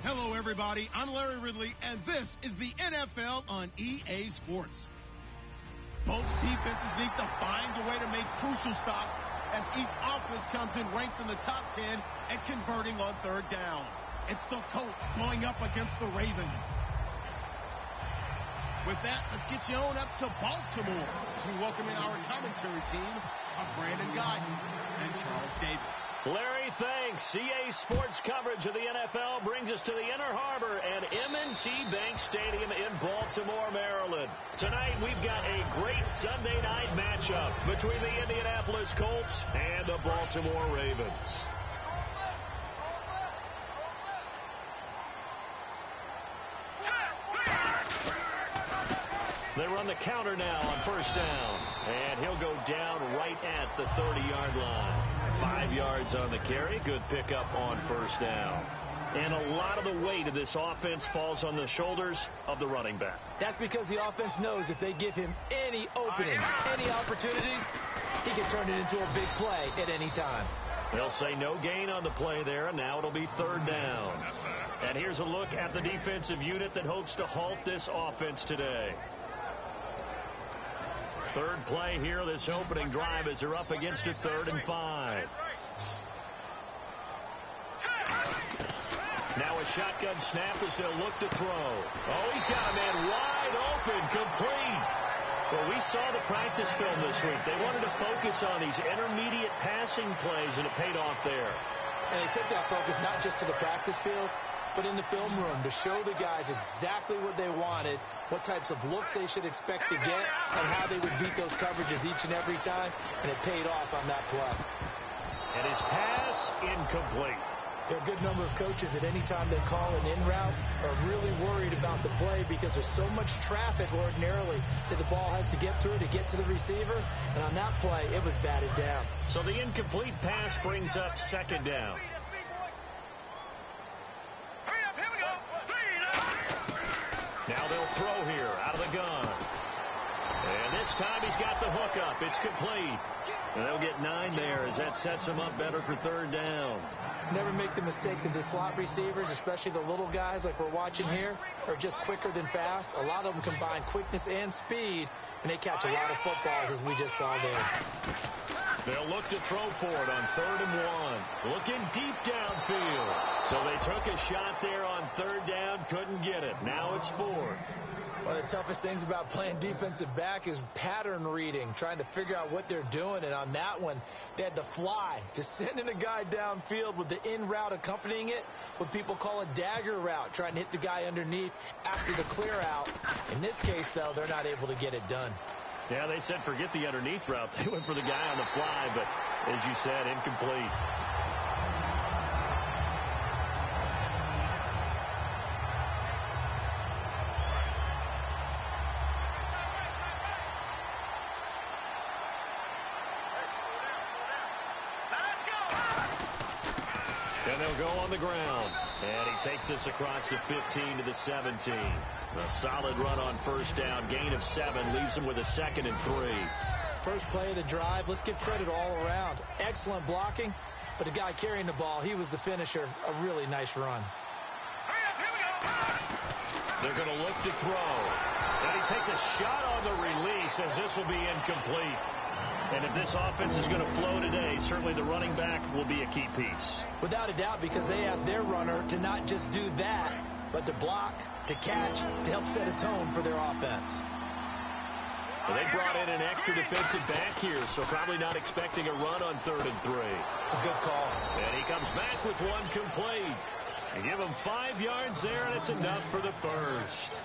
Hello, everybody. I'm Larry Ridley, and this is the NFL on EA Sports. Both defenses need to find a way to make crucial stops as each offense comes in ranked in the top 10 and converting on third down. It's the Colts going up against the Ravens. With that, let's get you on up to Baltimore as we welcome in our commentary team of Brandon Guyton and Charles Davis. Larry, thanks. EA Sports coverage of the NFL brings us to the Inner Harbor and M&T Bank Stadium in Baltimore, Maryland. Tonight, we've got a great Sunday night matchup between the Indianapolis Colts and the Baltimore Ravens. They run the counter now on first down, and he'll go down right at the 30-yard line. 5 yards on the carry. Good pickup on first down. And a lot of the weight of this offense falls on the shoulders of the running back. That's because the offense knows if they give him any openings, any opportunities, he can turn it into a big play at any time. They'll say no gain on the play there, and now it'll be third down. And here's a look at the defensive unit that hopes to halt this offense today. Third play here, this opening drive, as they're up against a 3rd and 5. Now a shotgun snap as they'll look to throw. Oh, he's got a man wide open, complete. Well, we saw the practice film this week. They wanted to focus on these intermediate passing plays, and it paid off there. And they took that focus not just to the practice field, but in the film room to show the guys exactly what they wanted, what types of looks they should expect to get, and how they would beat those coverages each and every time, and it paid off on that play. And his pass incomplete. There are a good number of coaches at any time they call an in route are really worried about the play because there's so much traffic ordinarily that the ball has to get through to get to the receiver, and on that play, it was batted down. So the incomplete pass brings up second down. Now they'll throw here out of the gun. And this time he's got the hook up. It's complete. And they'll get 9 there as that sets them up better for third down. Never make the mistake that the slot receivers, especially the little guys like we're watching here, are just quicker than fast. A lot of them combine quickness and speed, and they catch a lot of footballs as we just saw there. They'll look to throw for it on 3rd and 1. Looking deep downfield. So they took a shot there on 3rd down, couldn't get it. Now it's 4th. One of the toughest things about playing defensive back is pattern reading, trying to figure out what they're doing. And on that one, they had the fly, just sending a guy downfield with the in route accompanying it, what people call a dagger route, trying to hit the guy underneath after the clear out. In this case, though, they're not able to get it done. Yeah, they said forget the underneath route. They went for the guy on the fly, but as you said, incomplete. And they'll go on the ground. And he takes us across the 15 to the 17. A solid run on first down. Gain of 7 leaves him with a 2nd and 3. First play of the drive. Let's give credit all around. Excellent blocking. But the guy carrying the ball, he was the finisher. A really nice run. They're going to look to throw. And he takes a shot on the release as this will be incomplete. And if this offense is going to flow today, certainly the running back will be a key piece. Without a doubt, because they asked their runner to not just do that, but to block, to catch, to help set a tone for their offense. Well, they brought in an extra defensive back here, so probably not expecting a run on 3rd and 3. A good call. And he comes back with one complete. You give him 5 yards there, and it's enough for the first.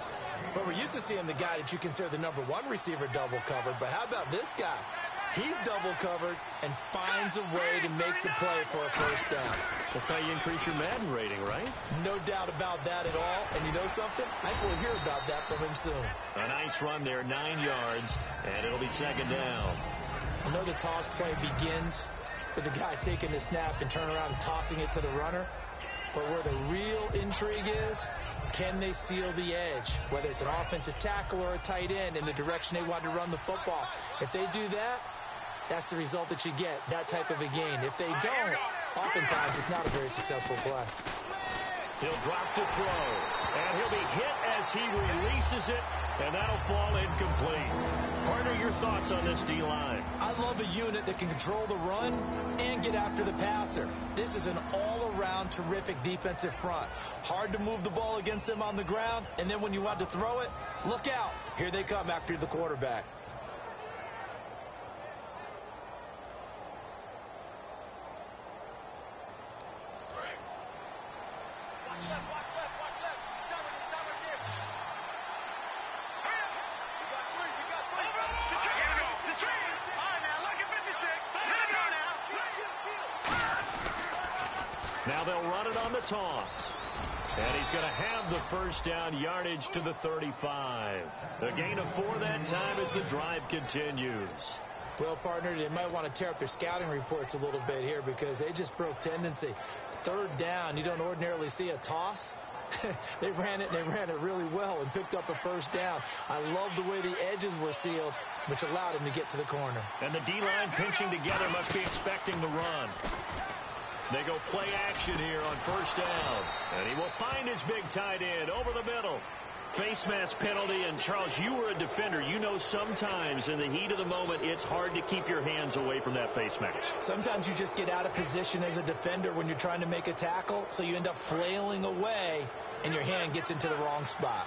But we're used to seeing the guy that you consider the number 1 receiver double covered, but how about this guy? He's double covered and finds a way to make the play for a first down. That's how you increase your Madden rating, right? No doubt about that at all. And you know something? I think we'll hear about that from him soon. A nice run there, 9 yards, and it'll be 2nd down. I know the toss play begins with the guy taking the snap and turning around and tossing it to the runner. But where the real intrigue is, can they seal the edge? Whether it's an offensive tackle or a tight end in the direction they want to run the football. If they do that, that's the result that you get, that type of a gain. If they don't, oftentimes it's not a very successful play. He'll drop to throw. And he'll be hit as he releases it, and that'll fall incomplete. Partner, your thoughts on this D-line? I love a unit that can control the run and get after the passer. This is an all-around terrific defensive front. Hard to move the ball against them on the ground, and then when you want to throw it, look out. Here they come after the quarterback. Now they'll run it on the toss. And he's going to have the first down yardage to the 35. A gain of 4 that time as the drive continues. Well, partner, they might want to tear up their scouting reports a little bit here because they just broke tendency. 3rd down, you don't ordinarily see a toss. They ran it really well and picked up a first down. I love the way the edges were sealed, which allowed him to get to the corner. And the D-line pinching together must be expecting the run. They go play action here on first down. And he will find his big tight end over the middle. Face mask penalty. And, Charles, you were a defender. You know sometimes in the heat of the moment it's hard to keep your hands away from that face mask. Sometimes you just get out of position as a defender when you're trying to make a tackle, so you end up flailing away, and your hand gets into the wrong spot.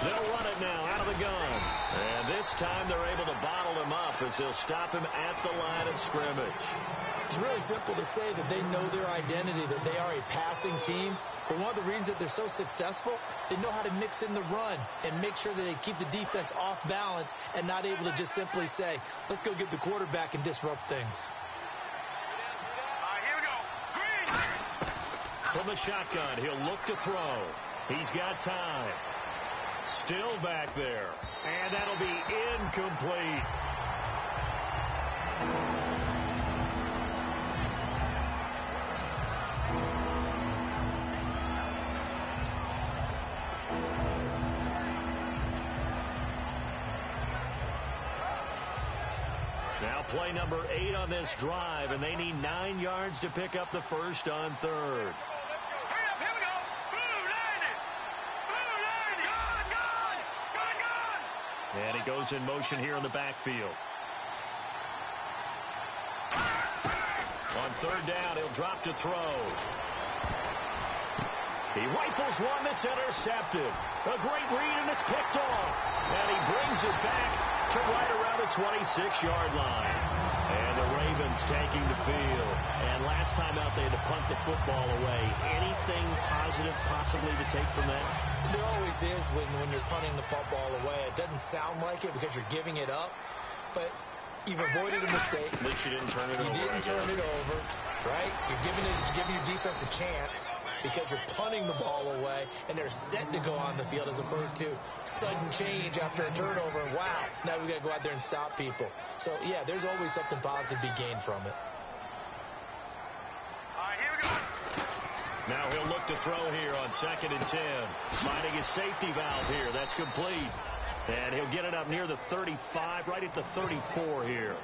They'll run it now out of the gun. And this time they're able to bottle him up as they'll stop him at the line of scrimmage. It's really simple to say that they know their identity, that they are a passing team. But one of the reasons that they're so successful, they know how to mix in the run and make sure that they keep the defense off balance and not able to just simply say, let's go get the quarterback and disrupt things. Here we go. Green! From the shotgun, he'll look to throw. He's got time. Still back there. And that'll be incomplete. Now play number 8 on this drive, and they need 9 yards to pick up the first on 3rd. And he goes in motion here in the backfield. On 3rd down, he'll drop to throw. He rifles one that's intercepted. A great read, and it's picked off. And he brings it back to right around the 26-yard line. And the Ravens taking the field. And last time out, they had to punt the football away. Anything positive possibly to take from that? There always is when you're punting the football away. It doesn't sound like it because you're giving it up, but you've avoided a mistake. At least you didn't turn it over. You didn't turn it over, right? You're giving your defense a chance because you're punting the ball away, and they're set to go on the field as opposed to sudden change after a turnover. And wow, now we got to go out there and stop people. So, yeah, there's always something positive to be gained from it. Here we go. Now he'll look to throw here on 2nd and 10. Finding his safety valve here. That's complete. And he'll get it up near the 35, right at the 34 here.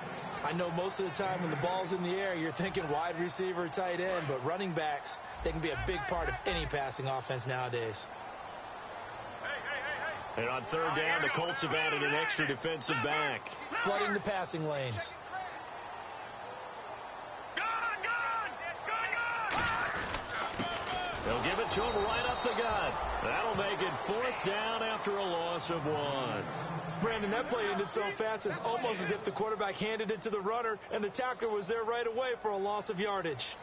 I know most of the time when the ball's in the air, you're thinking wide receiver, tight end, but running backs, they can be a big part of any passing offense nowadays. And on 3rd down, the Colts have added an extra defensive back. Flooding the passing lanes. They'll give it to him right up the gut. That'll make it 4th down after a loss of 1. Brandon, that play ended so fast, it's almost as if the quarterback handed it to the runner, and the tackler was there right away for a loss of yardage.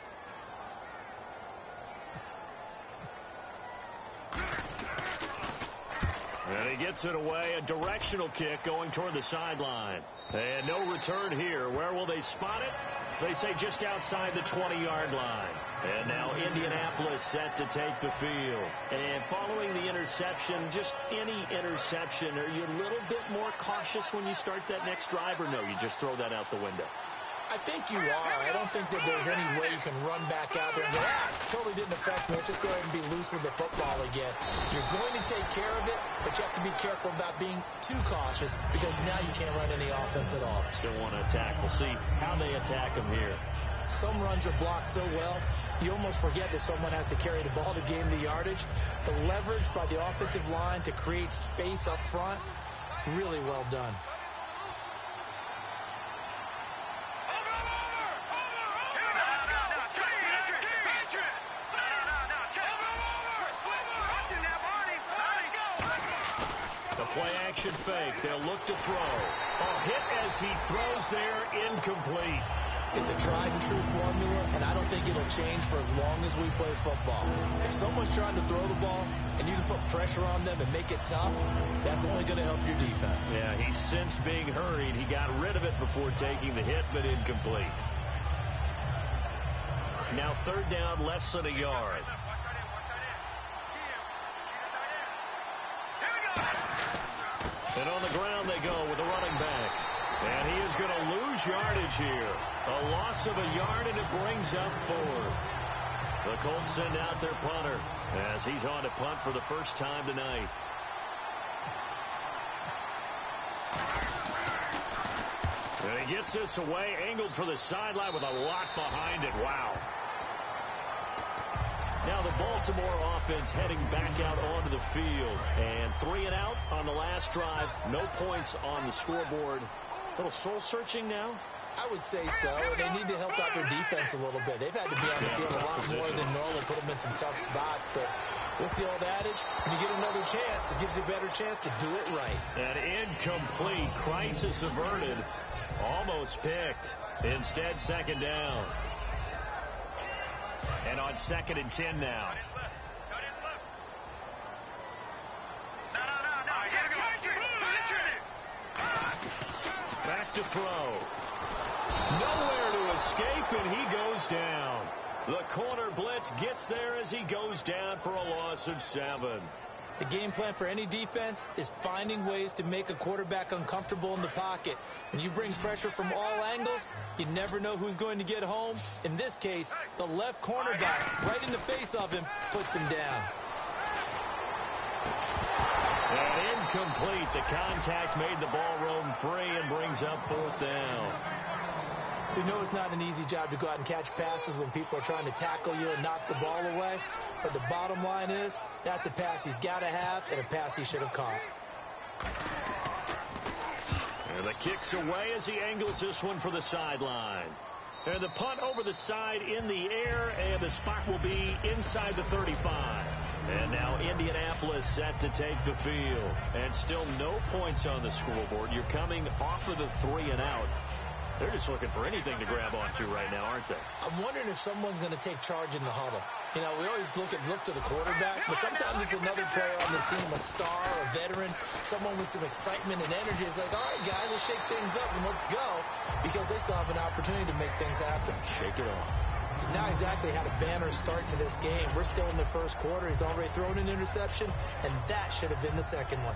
And he gets it away, a directional kick going toward the sideline. And no return here. Where will they spot it? They say just outside the 20-yard line. And now Indianapolis set to take the field. And following the interception, just any interception, are you a little bit more cautious when you start that next drive, or no, you just throw that out the window? I think you are. I don't think that there's any way you can run back out there and go, totally didn't affect me. Let's just go ahead and be loose with the football again. You're going to take care of it, but you have to be careful about being too cautious because now you can't run any offense at all. Still want to attack. We'll see how they attack them here. Some runs are blocked so well, you almost forget that someone has to carry the ball to gain the yardage. The leverage by the offensive line to create space up front, really well done. Play-action fake. They'll look to throw. A hit as he throws there, incomplete. It's a tried-and-true formula, and I don't think it'll change for as long as we play football. If someone's trying to throw the ball and you can put pressure on them and make it tough, that's only going to help your defense. Yeah, he's since being hurried. He got rid of it before taking the hit, but incomplete. Now third down, less than a yard. And on the ground they go with the running back. And he is going to lose yardage here. A loss of a yard, and it brings up 4. The Colts send out their punter as he's on to punt for the first time tonight. And he gets this away, angled for the sideline with a lot behind it. Wow. Now the Baltimore offense heading back out onto the field. And 3 and out on the last drive. No points on the scoreboard. A little soul-searching now? I would say so. And they need to help out their defense a little bit. They've had to be on the field a lot more than normal, put them in some tough spots. But what's the old adage? When you get another chance, it gives you a better chance to do it right. An incomplete. Crisis averted. Almost picked. Instead, second down. And on 2nd and 10 now. Back to throw. Nowhere to escape, and he goes down. The corner blitz gets there as he goes down for a loss of 7. The game plan for any defense is finding ways to make a quarterback uncomfortable in the pocket. When you bring pressure from all angles, you never know who's going to get home. In this case, the left cornerback, right in the face of him, puts him down. And incomplete. The contact made the ball roam free and brings up 4th down. We know it's not an easy job to go out and catch passes when people are trying to tackle you and knock the ball away. But the bottom line is, that's a pass he's got to have and a pass he should have caught. And the kick's away as he angles this one for the sideline. And the punt over the side in the air, and the spot will be inside the 35. And now Indianapolis set to take the field. And still no points on the scoreboard. You're coming off of the 3 and out. They're just looking for anything to grab onto right now, aren't they? I'm wondering if someone's going to take charge in the huddle. You know, we always look to the quarterback, but sometimes it's another player on the team, a star, a veteran, someone with some excitement and energy. It's like, all right, guys, let's shake things up and let's go, because they still have an opportunity to make things happen. Shake it off. He's not exactly had a banner start to this game. We're still in the first quarter. He's already thrown an interception, and that should have been the second one.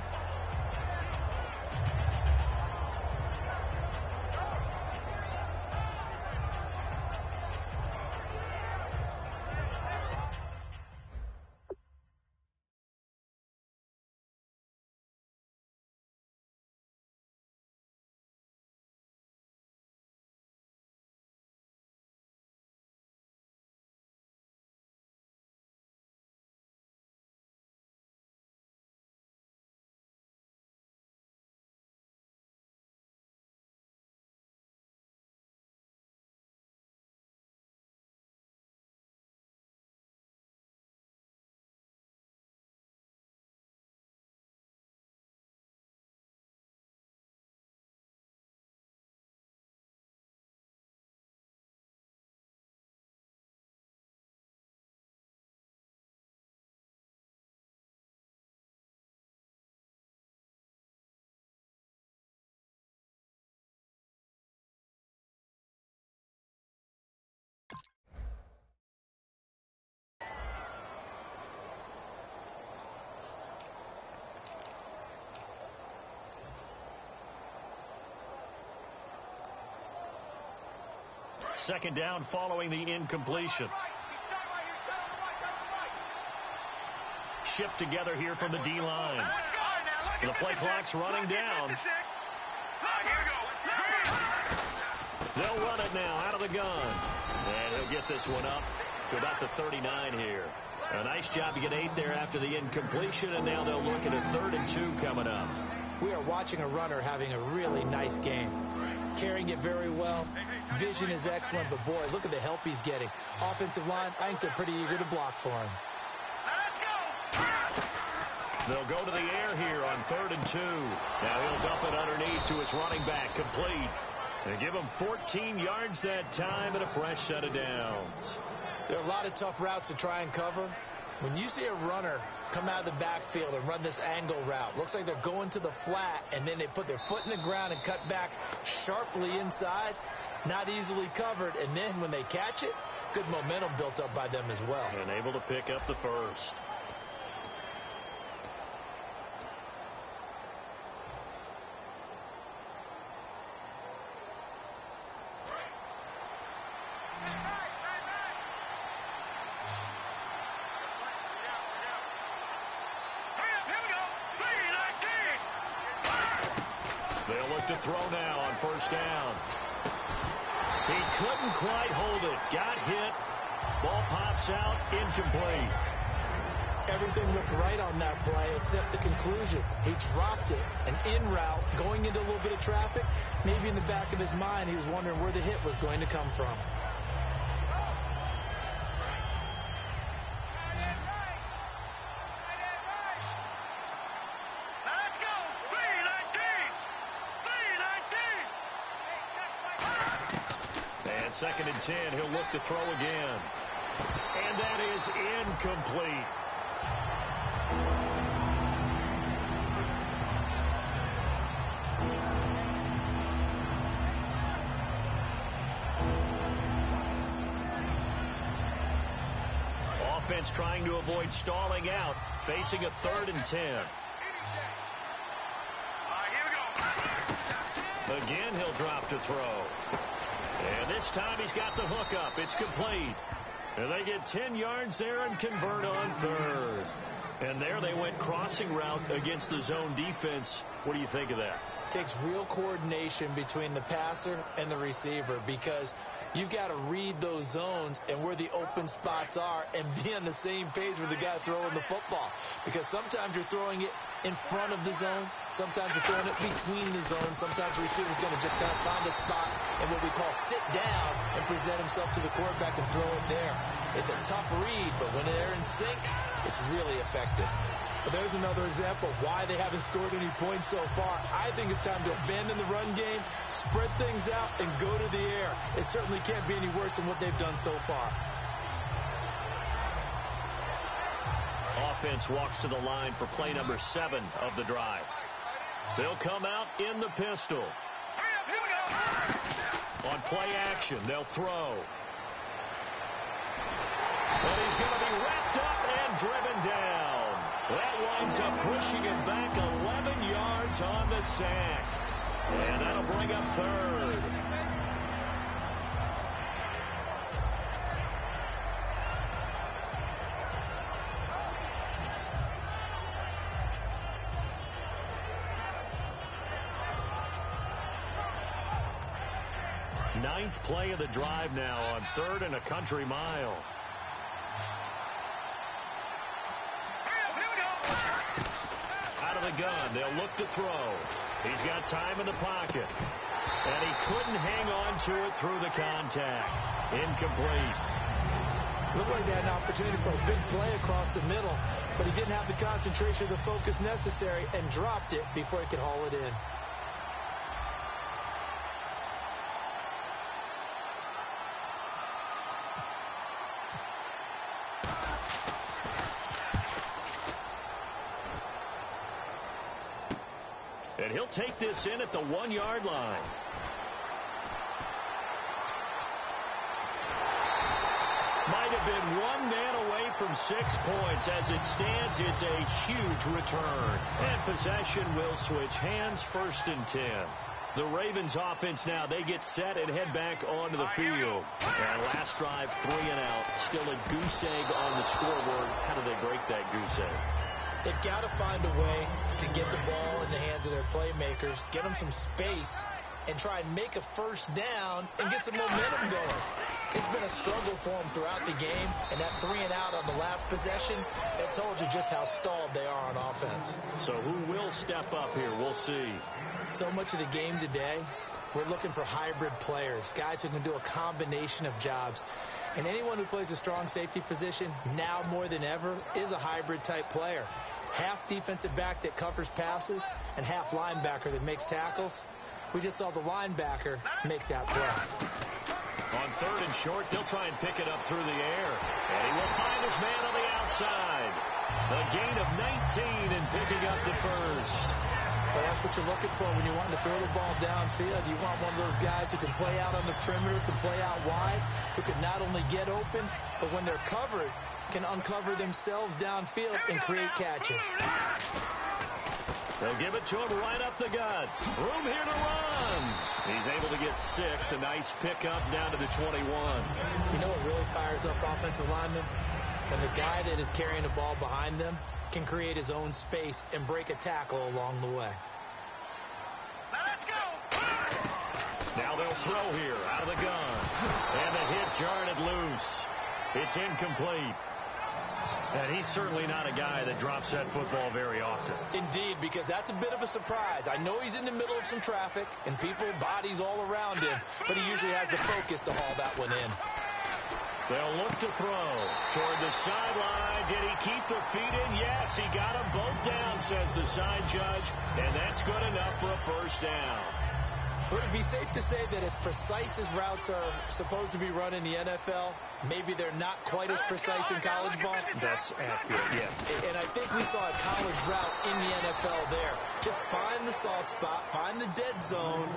Second down following the incompletion. Shipped together here from the D-line. The play clock's running down. They'll run it now out of the gun. And he'll get this one up to about the 39 here. A nice job to get 8 there after the incompletion, and now they'll look at a 3rd and 2 coming up. We are watching a runner having a really nice game. Carrying it very well. Vision is excellent, but boy, look at the help he's getting. Offensive line, I think they're pretty eager to block for him. They'll go to the air here on 3rd and 2. Now he'll dump it underneath to his running back, complete. They give him 14 yards that time and a fresh set of downs. There are a lot of tough routes to try and cover. When you see a runner come out of the backfield and run this angle route, looks like they're going to the flat, and then they put their foot in the ground and cut back sharply inside, not easily covered, and then when they catch it, good momentum built up by them as well. And able to pick up the first. They'll look to throw now on 1st down. He couldn't quite hold it. Got hit. Ball pops out. Incomplete. Everything looked right on that play except the conclusion. He dropped it. An in route, going into a little bit of traffic. Maybe in the back of his mind, he was wondering where the hit was going to come from. And 2nd and 10, he'll look to throw again. And that is incomplete. Offense trying to avoid stalling out, facing a 3rd and 10. Again, he'll drop to throw. And this time he's got the hook up. It's complete. And they get 10 yards there and convert on 3rd. And there they went crossing route against the zone defense. What do you think of that? Takes real coordination between the passer and the receiver, because you've got to read those zones and where the open spots are and be on the same page with the guy throwing the football. Because sometimes you're throwing it in front of the zone. Sometimes you're throwing it between the zones. Sometimes the receiver's going to just kind of find a spot and what we call sit down and present himself to the quarterback and throw it there. It's a tough read, but when they're in sync, it's really effective. But there's another example of why they haven't scored any points so far. I think it's time to abandon the run game, spread things out, and go to the air. It certainly can't be any worse than what they've done so far. Offense walks to the line for play number 7 of the drive. They'll come out in the pistol. On play action, they'll throw. And he's going to be wrapped up and driven down. That winds up pushing him back 11 yards on the sack. And that'll bring up 3rd. Ninth play of the drive now on 3rd and a country mile. Out of the gun, they'll look to throw. He's got time in the pocket. And he couldn't hang on to it through the contact. Incomplete. Looked like they had an opportunity for a big play across the middle, but he didn't have the concentration or the focus necessary and dropped it before he could haul it in. And he'll take this in at the 1-yard line. Might have been one man away from 6 points. As it stands, it's a huge return. And possession will switch hands, 1st and 10. The Ravens offense now, they get set and head back onto the field. And last drive, 3 and out. Still a goose egg on the scoreboard. How do they break that goose egg? They've got to find a way to get the ball in the hands of their playmakers, get them some space, and try and make a 1st down and get some momentum going. It's been a struggle for them throughout the game, and that 3-and-out on the last possession, it told you just how stalled they are on offense. So who will step up here? We'll see. So much of the game today, we're looking for hybrid players, guys who can do a combination of jobs. And anyone who plays a strong safety position, now more than ever, is a hybrid-type player. Half defensive back that covers passes and half linebacker that makes tackles. We just saw the linebacker make that play. On 3rd and short, they'll try and pick it up through the air. And he will find his man on the outside. A gain of 19 and picking up the first. Well, that's what you're looking for when you want to throw the ball downfield. You want one of those guys who can play out on the perimeter, can play out wide, who can not only get open, but when they're covered, can uncover themselves downfield and create catches. They'll give it to him right up the gut. Room here to run. He's able to get 6. A nice pickup down to the 21. You know what really fires up offensive linemen? When the guy that is carrying the ball behind them can create his own space and break a tackle along the way. Let's go. Now they'll throw here out of the gun. And the hit jarred it loose. It's incomplete. And he's certainly not a guy that drops that football very often. Indeed, because that's a bit of a surprise. I know he's in the middle of some traffic and people, bodies all around him, but he usually has the focus to haul that one in. They'll look to throw toward the sideline. Did he keep the feet in? Yes, he got them both down, says the side judge, and that's good enough for a first down. Would it be safe to say that as precise as routes are supposed to be run in the NFL, maybe they're not quite as precise in college ball? That's accurate, yeah. And I think we saw a college route in the NFL there. Just find the soft spot, find the dead zone,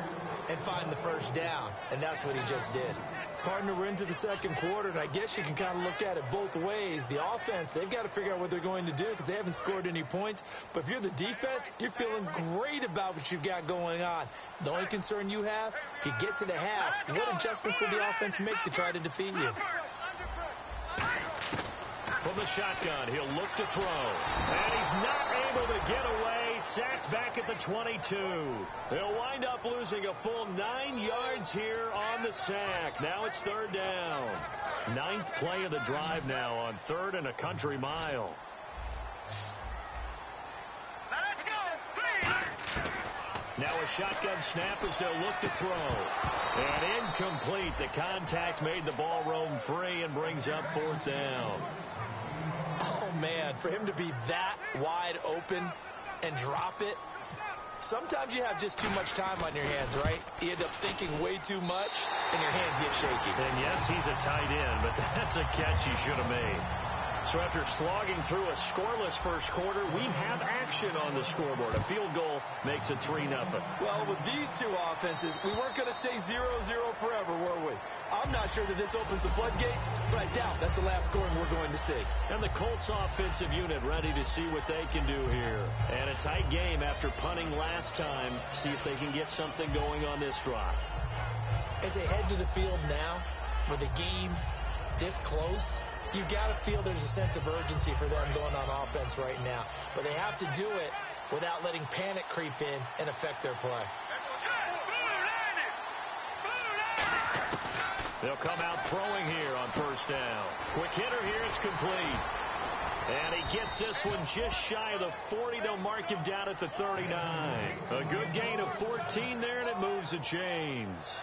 and find the first down. And that's what he just did. Partner, we're into the second quarter, and I guess you can kind of look at it both ways. The offense, they've got to figure out what they're going to do because they haven't scored any points. But if you're the defense, you're feeling great about what you've got going on. The only concern you have, if you get to the half, what adjustments will the offense make to try to defeat you? From the shotgun, he'll look to throw. And he's not able to get away. Sacked back at the 22. They'll wind up losing a full 9 yards here on the sack. Now it's 3rd down. 9th play of the drive now on 3rd and a country mile. Let's go. Please. Now a shotgun snap as they'll look to throw. And incomplete. The contact made the ball roam free and brings up 4th down. Oh, man, for him to be that wide open and drop it, sometimes you have just too much time on your hands, right? You end up thinking way too much, and your hands get shaky. And yes, he's a tight end, but that's a catch he should have made. So after slogging through a scoreless first quarter, we have action on the scoreboard. A field goal makes it 3-0. Well, with these two offenses, we weren't going to stay 0-0 forever, were we? I'm not sure that this opens the floodgates, but I doubt that's the last scoring we're going to see. And the Colts offensive unit ready to see what they can do here. And a tight game after punting last time. See if they can get something going on this drive. As they head to the field now, with the game this close, you've got to feel there's a sense of urgency for them going on offense right now. But they have to do it without letting panic creep in and affect their play. They'll come out throwing here on 1st down. Quick hitter here, it's complete. And he gets this one just shy of the 40. They'll mark him down at the 39. A good gain of 14 there, and it moves the chains.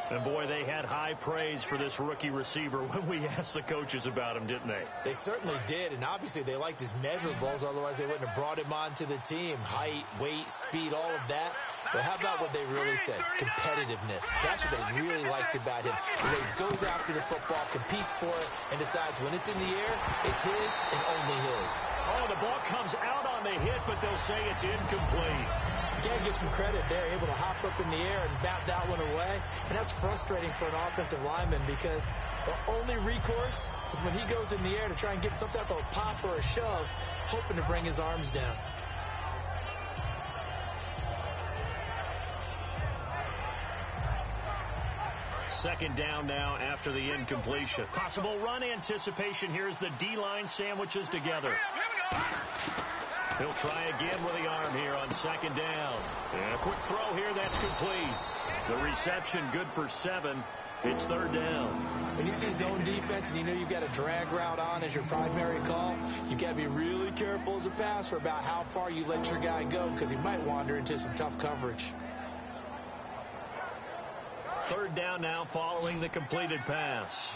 And, boy, they had high praise for this rookie receiver when we asked the coaches about him, didn't they? They certainly did, and obviously they liked his measurables. Otherwise, they wouldn't have brought him onto the team. Height, weight, speed, all of that. But how about what they really said? Competitiveness. That's what they really liked about him. The way he goes after the football, competes for it, and decides when it's in the air, it's his and only his. Oh, the ball comes out on the hit, but they'll say it's incomplete. You gotta give some credit there, able to hop up in the air and bat that one away. And that's frustrating for an offensive lineman because the only recourse is when he goes in the air to try and get some type of a pop or a shove, hoping to bring his arms down. Second down now after the incompletion. Possible run anticipation here as the D-line sandwiches together. He'll try again with the arm here on 2nd down. And a quick throw here, that's complete. The reception good for 7. It's third down. When you see zone defense and you know you've got a drag route on as your primary call, you got to be really careful as a passer about how far you let your guy go because he might wander into some tough coverage. Third down now following the completed pass.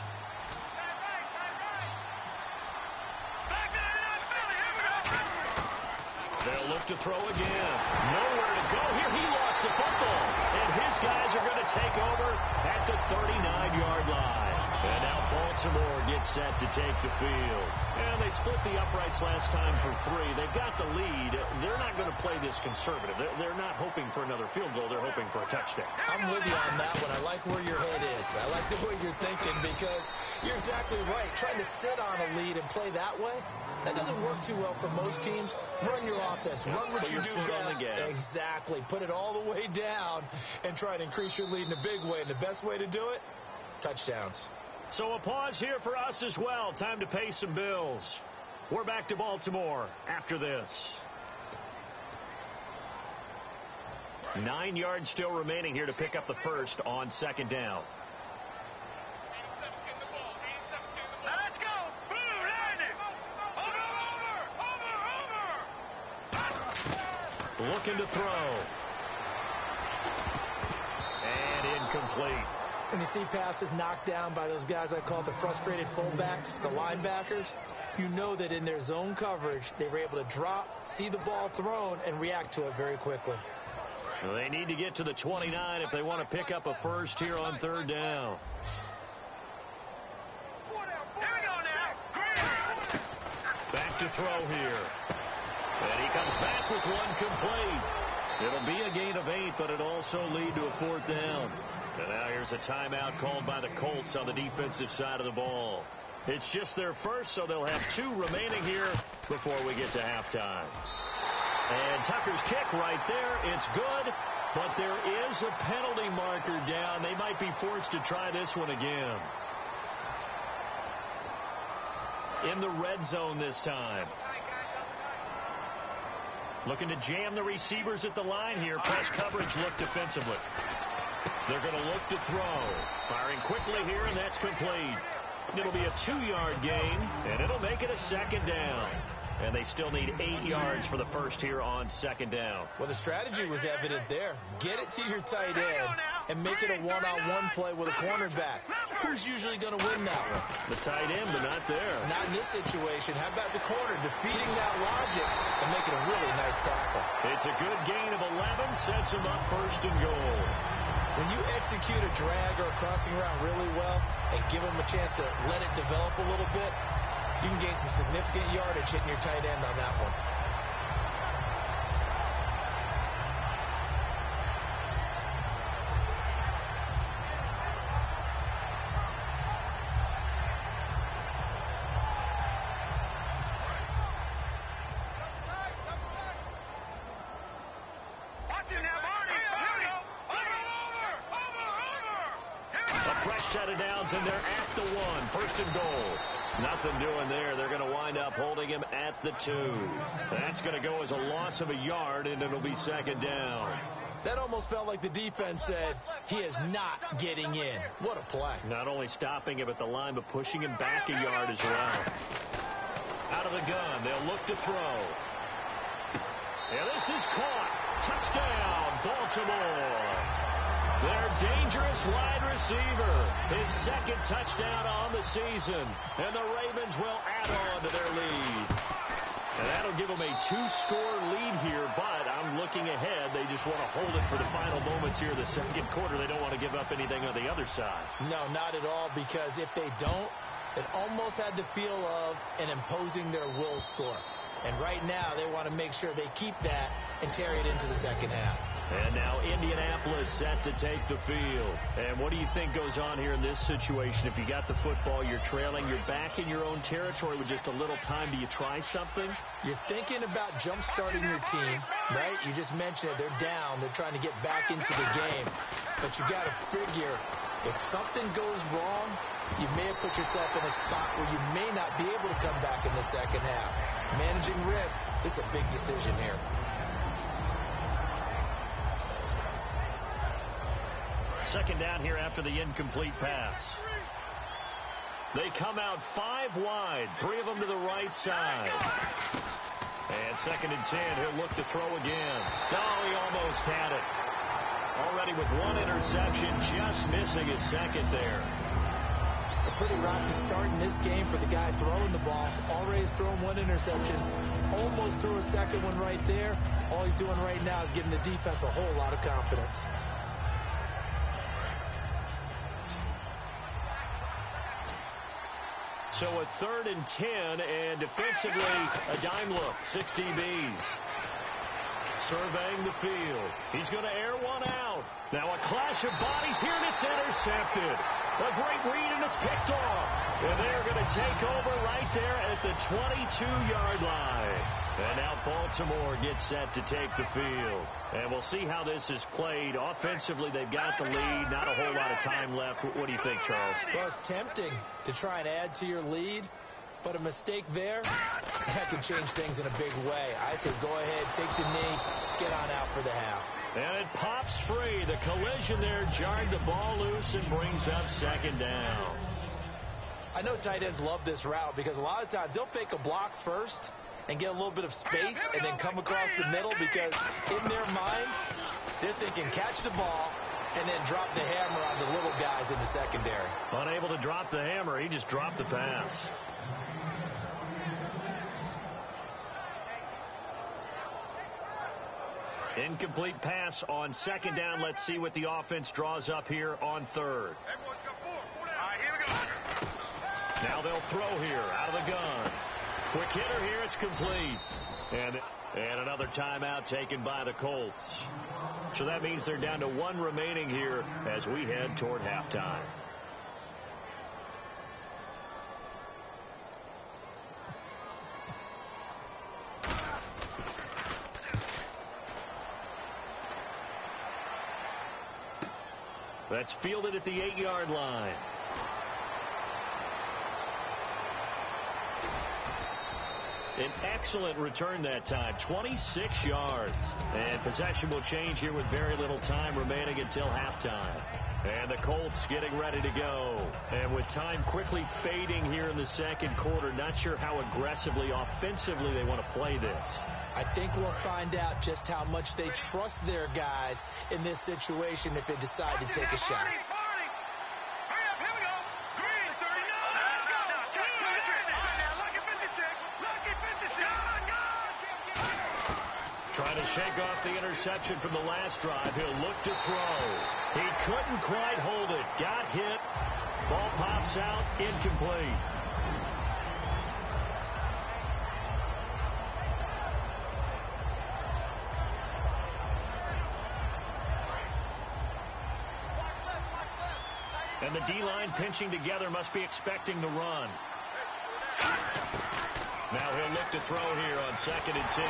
They'll look to throw again. Nowhere to go here. He lost the football. And his guys are going to take over at the 39-yard line. And now Baltimore gets set to take the field. And they split the uprights last time for 3. They've got the lead. They're not going to play this conservative. They're not hoping for another field goal. They're hoping for a touchdown. I'm with you on that one. I like where your head is. I like the way you're thinking because you're exactly right. Trying to sit on a lead and play that way, that doesn't work too well for most teams. Run your offense. Run what you do best. Exactly. Put it all the way down and try to increase your lead in a big way. And the best way to do it, touchdowns. So a pause here for us as well. Time to pay some bills. We're back to Baltimore after this. 9 yards still remaining here to pick up the first on second down. Let's go. Blue, landing. Over. Looking to throw. And incomplete. When you see passes knocked down by those guys I call the frustrated fullbacks, the linebackers, you know that in their zone coverage, they were able to drop, see the ball thrown, and react to it very quickly. Well, they need to get to the 29 if they want to pick up a first here on third down. Here we go now. Back to throw here. And he comes back with one complete. It'll be a gain of 8, but it'll also lead to a fourth down. And now here's a timeout called by the Colts on the defensive side of the ball. It's just their first, so they'll have 2 remaining here before we get to halftime. And Tucker's kick right there. It's good, but there is a penalty marker down. They might be forced to try this one again. In the red zone this time. Looking to jam the receivers at the line here. Press coverage look defensively. They're going to look to throw. Firing quickly here, and that's complete. It'll be a 2-yard gain, and it'll make it a second down. And they still need 8 yards for the first here on second down. Well, the strategy was evident there. Get it to your tight end and make it a one-on-one play with a cornerback. Who's usually going to win that one? The tight end, but not there. Not in this situation. How about the corner defeating that logic and making a really nice tackle? It's a good gain of 11, sets him up first and goal. When you execute a drag or a crossing route really well and give them a chance to let it develop a little bit, you can gain some significant yardage hitting your tight end on that one. And they're at the 1. First and goal. Nothing doing there. They're going to wind up holding him at the 2. That's going to go as a loss of a yard, and it'll be second down. That almost felt like the defense said, he is not getting in. What a play. Not only stopping him at the line, but pushing him back a yard as well. Out of the gun. They'll look to throw. And this is caught. Touchdown, Baltimore. Their dangerous wide receiver. His second touchdown on the season. And the Ravens will add on to their lead. And that'll give them a 2-score lead here, but I'm looking ahead. They just want to hold it for the final moments here in the second quarter. They don't want to give up anything on the other side. No, not at all, because if they don't, it almost had the feel of an imposing their will score. And right now, they want to make sure they keep that and carry it into the second half. And now Indianapolis set to take the field. And what do you think goes on here in this situation? If you got the football, you're trailing, you're back in your own territory with just a little time. Do you try something? You're thinking about jump-starting your team, right? You just mentioned it. They're down. They're trying to get back into the game. But you got to figure, if something goes wrong, you may have put yourself in a spot where you may not be able to come back in the second half. Managing risk is a big decision here. Second down here after the incomplete pass. They come out 5 wide, 3 of them to the right side. And second and 10, he'll look to throw again. Oh, he almost had it. Already with 1 interception, just missing his second there. A pretty rocky start in this game for the guy throwing the ball. Already thrown 1 interception. Almost threw a second one right there. All he's doing right now is giving the defense a whole lot of confidence. So a 3rd and 10, and defensively, a dime look. 6 DBs. Surveying the field. He's going to air one out. Now a clash of bodies here, and it's intercepted. A great read, and it's picked off. And they're going to take over right there at the 22-yard line. And now Baltimore gets set to take the field. And we'll see how this is played. Offensively, they've got the lead. Not a whole lot of time left. What do you think, Charles? Well, it's tempting to try and add to your lead. But a mistake there, that can change things in a big way. I say go ahead, take the knee, get on out for the half. And it pops free. The collision there jarred the ball loose and brings up second down. I know tight ends love this route because a lot of times they'll fake a block first and get a little bit of space and then come across the middle because in their mind, they're thinking catch the ball and then drop the hammer on the little guys in the secondary. Unable to drop the hammer, he just dropped the pass. Incomplete pass on second down. Let's see what the offense draws up here on 3rd. Here we go. Now they'll throw here out of the gun. Quick hitter here. It's complete. And another timeout taken by the Colts. So that means they're down to 1 remaining here as we head toward halftime. That's fielded at the 8-yard line. An excellent return that time, 26 yards. And possession will change here with very little time remaining until halftime. And the Colts getting ready to go. And with time quickly fading here in the second quarter, not sure how aggressively, offensively they want to play this. I think we'll find out just how much they trust their guys in this situation if they decide to take a shot. Hurry up, here we go. Green, 39. Let's go. Lucky 56. Lucky 56. Trying to shake off the interception from the last drive. He'll look to throw. He couldn't quite hold it. Got hit. Ball pops out. Incomplete. And the D-line pinching together must be expecting the run. Now he'll look to throw here on 2nd and 10.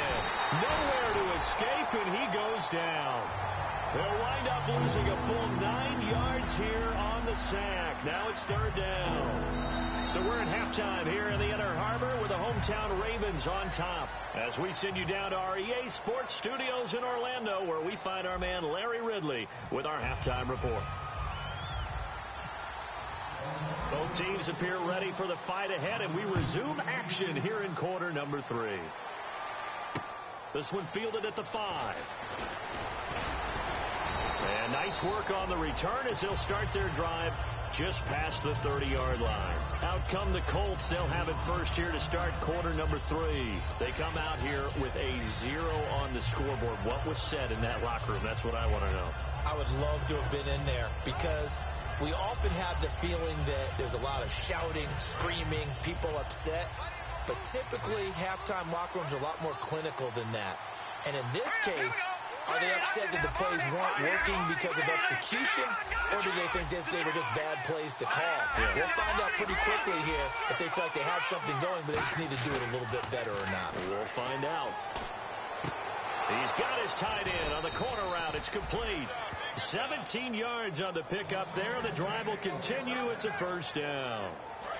Nowhere to escape, and he goes down. They'll wind up losing a full 9 yards here on the sack. Now it's 3rd down. So we're at halftime here in the Inner Harbor with the hometown Ravens on top. As we send you down to our EA Sports Studios in Orlando, where we find our man Larry Ridley with our halftime report. Both teams appear ready for the fight ahead, and we resume action here in quarter number 3. This one fielded at the 5. And nice work on the return as they'll start their drive just past the 30-yard line. Out come the Colts. They'll have it first here to start quarter number 3. They come out here with a 0 on the scoreboard. What was said in that locker room? That's what I want to know. I would love to have been in there because we often have the feeling that there's a lot of shouting, screaming, people upset. But typically, halftime locker rooms are a lot more clinical than that. And in this case, are they upset that the plays weren't working because of execution, or do they think they were just bad plays to call? Yeah. We'll find out pretty quickly here if they feel like they had something going, but they just need to do it a little bit better or not. We'll find out. He's got his tight end on the corner route. It's complete. 17 yards on the pickup there. The drive will continue. It's a first down.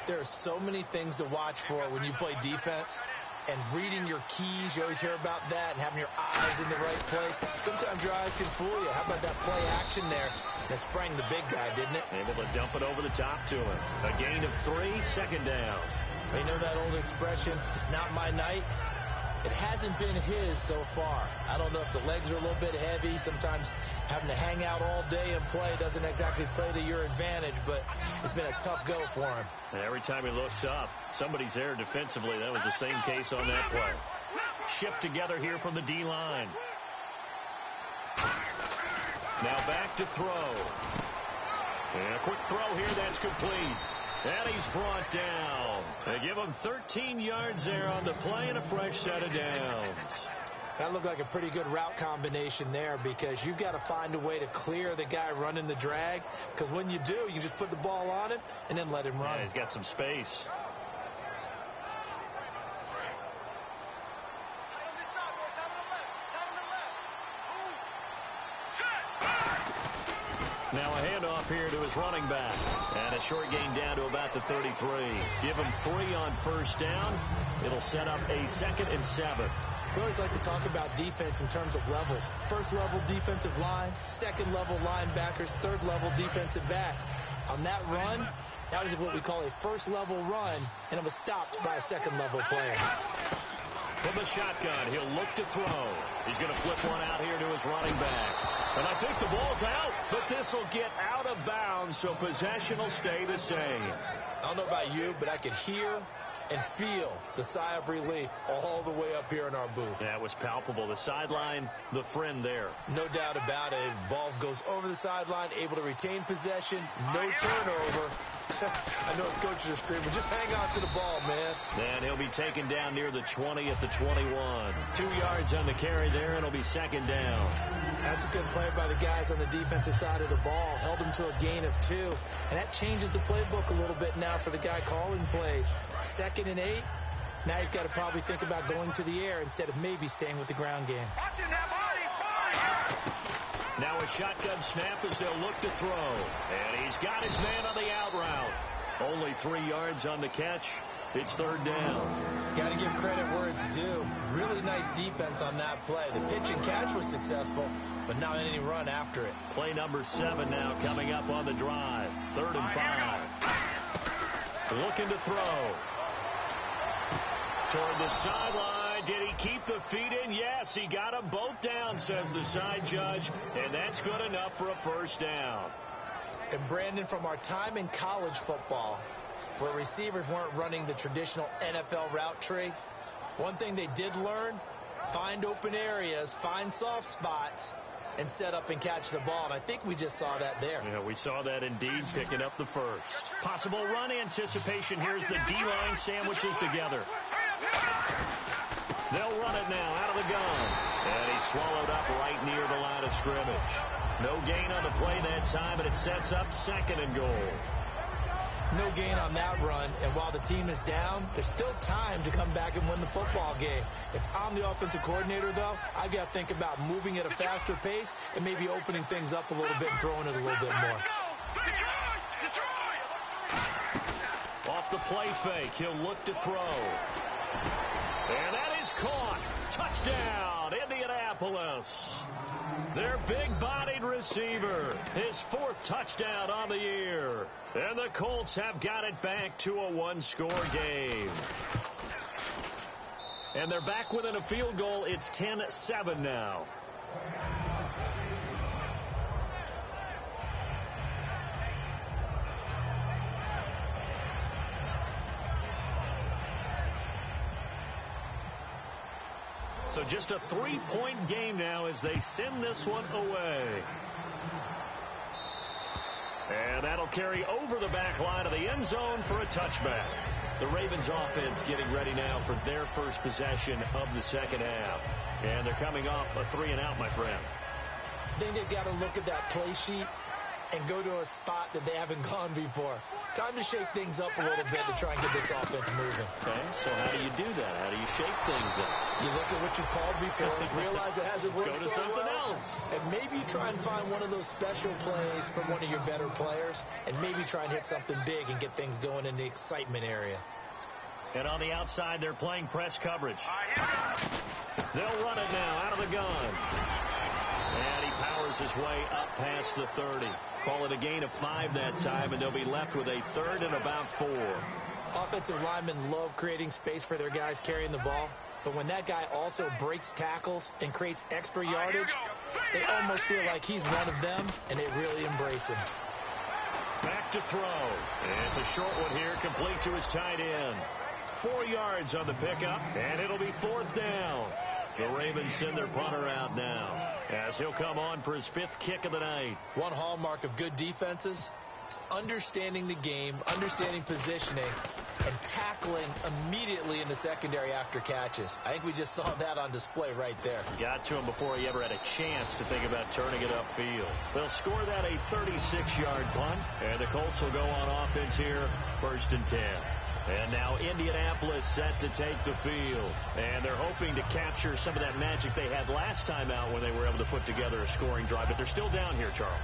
There are so many things to watch for when you play defense. and reading your keys. You always hear about that, and having your eyes in the right place. Sometimes your eyes can fool you. How about that play action there? That sprang the big guy, didn't it? Able to dump it over the top to him. A gain of 3, second down. You know that old expression, it's not my night? It hasn't been his so far. I don't know if the legs are a little bit heavy. Sometimes having to hang out all day and play doesn't exactly play to your advantage, but it's been a tough go for him. And every time he looks up, somebody's there defensively. That was the same case on that play. Shipped together here from the D-line. Now back to throw. And a quick throw here, that's complete. And he's brought down. They give him 13 yards there on the play and a fresh set of downs. That looked like a pretty good route combination there, because you've got to find a way to clear the guy running the drag, because when you do, you just put the ball on him and then let him run. Yeah, he's got some space. Now a handoff here to his running back. And a short gain down to about the 33. Give him 3 on first down. It'll set up a 2nd and 7. We always like to talk about defense in terms of levels. First level defensive line, second level linebackers, third level defensive backs. On that run, that was what we call a first level run, and it was stopped by a second level player. From the shotgun, he'll look to throw. He's going to flip one out here to his running back. And I think the ball's out, but this will get out of bounds, so possession will stay the same. I don't know about you, but I can hear and feel the sigh of relief all the way up here in our booth. That was palpable. The sideline, the friend there. No doubt about it. Ball goes over the sideline, able to retain possession, no turnover. I know his coaches are screaming, just hang on to the ball, man. Then he'll be taken down near the 20 at the 21. 2 yards on the carry there, and it'll be 2nd down. That's a good play by the guys on the defensive side of the ball. Held him to a gain of 2. And that changes the playbook a little bit now for the guy calling plays. 2nd and 8. Now he's got to probably think about going to the air instead of maybe staying with the ground game. Now a shotgun snap as they'll look to throw. And he's got his man on the out route. Only 3 yards on the catch. It's 3rd down. Got to give credit where it's due. Really nice defense on that play. The pitch and catch was successful, but not any run after it. Play number 7 now coming up on the drive. 3rd and 5. Looking to throw. Toward the sideline. Did he keep the feet in? Yes, he got them both down, says the side judge, and that's good enough for a 1st down. And Brandon, from our time in college football, where receivers weren't running the traditional NFL route tree, one thing they did learn, find open areas, find soft spots, and set up and catch the ball. And I think we just saw that there. Yeah, we saw that indeed, picking up the 1st. Possible run anticipation. Here's the D-line sandwiches together. They'll run it now out of the gun. And he's swallowed up right near the line of scrimmage. No gain on the play that time, and it sets up 2nd and goal. No gain on that run, and while the team is down, there's still time to come back and win the football game. If I'm the offensive coordinator, though, I've got to think about moving at a faster pace and maybe opening things up a little bit and throwing it a little bit more. Off the play fake, he'll look to throw. And that is caught. Touchdown, Indianapolis. Their big-bodied receiver, his 4th touchdown on the year. And the Colts have got it back to a 1-score game. And they're back within a field goal. It's 10-7 now. So just a 3-point game now as they send this one away. And that'll carry over the back line of the end zone for a touchback. The Ravens offense getting ready now for their first possession of the 2nd half. And they're coming off a 3-and-out, my friend. I think they've got to look at that play sheet and go to a spot that they haven't gone before. Time to shake things up a little bit to try and get this offense moving. Okay, so how do you do that? How do you shake things up? You look at what you called before, realize it hasn't worked Go to something else. And maybe you try and find one of those special plays from one of your better players, and maybe try and hit something big and get things going in the excitement area. And on the outside, they're playing press coverage. They'll run it now out of the gun. And he powers his way up past the 30. Call it a gain of 5 that time, and they'll be left with a 3rd and about 4. Offensive linemen love creating space for their guys carrying the ball. But when that guy also breaks tackles and creates extra yardage, they almost feel like he's one of them, and they really embrace him. Back to throw. And it's a short one here, complete to his tight end. 4 yards on the pickup, and it'll be 4th down. The Ravens send their punter out now as he'll come on for his 5th kick of the night. One hallmark of good defenses is understanding the game, understanding positioning, and tackling immediately in the secondary after catches. I think we just saw that on display right there. Got to him before he ever had a chance to think about turning it upfield. They'll score that a 36-yard punt, and the Colts will go on offense here, 1st and 10. And now Indianapolis set to take the field. And they're hoping to capture some of that magic they had last time out when they were able to put together a scoring drive. But they're still down here, Charles.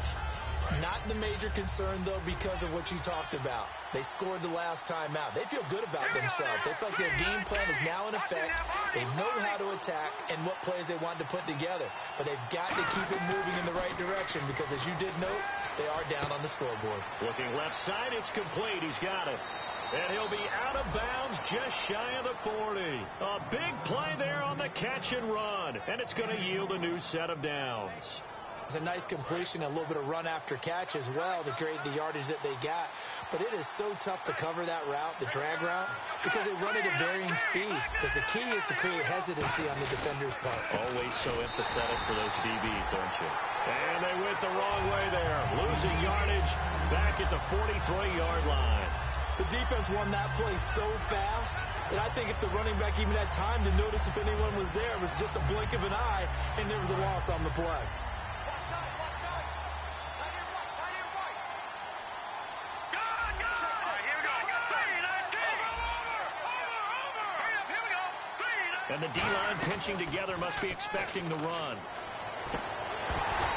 Not the major concern, though, because of what you talked about. They scored the last time out. They feel good about themselves. They feel like their game plan is now in effect. They know how to attack and what plays they want to put together. But they've got to keep it moving in the right direction because, as you did note, they are down on the scoreboard. Looking left side, it's complete. He's got it. And he'll be out of bounds just shy of the 40. A big play there on the catch and run. And it's going to yield a new set of downs. It's a nice completion, a little bit of run after catch as well to create the yardage that they got. But it is so tough to cover that route, the drag route, because they run it at varying speeds. Because the key is to create hesitancy on the defender's part. Always so empathetic for those DBs, aren't you? And they went the wrong way there. Losing yardage back at the 43-yard line. The defense won that play so fast that I think if the running back even had time to notice if anyone was there, it was just a blink of an eye, and there was a loss on the play. And the D-line pinching together must be expecting the run.